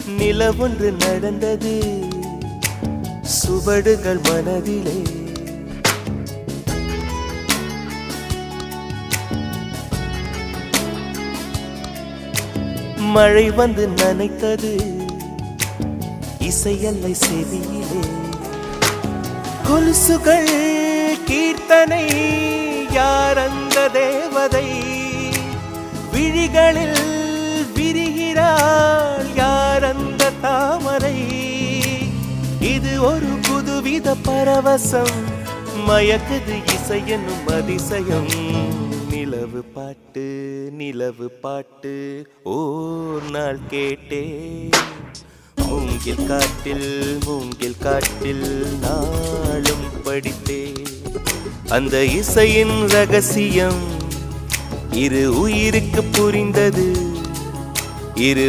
நிலவொன்று நடந்தது சுவடுகள் மனதிலே. மழை வந்து நனைத்தது இசையல்லை செவியிலே. கொலுசுகள் கீர்த்தனை யார் அந்த தேவதை? விழிகளில் விரிகிறாள் யார் அந்த தாமரை? இது ஒரு புதுவித பரவசம், மயக்குது இசை என்னும் அதிசயம். நிலவு பாட்டு நிலவு பாட்டு ஓர் நாள் கேட்டே. மூங்கில் காட்டில் நாளும் படித்தே. அந்த இசையின் ரகசியம் இரு உயிருக்கு புரிந்தது. இரு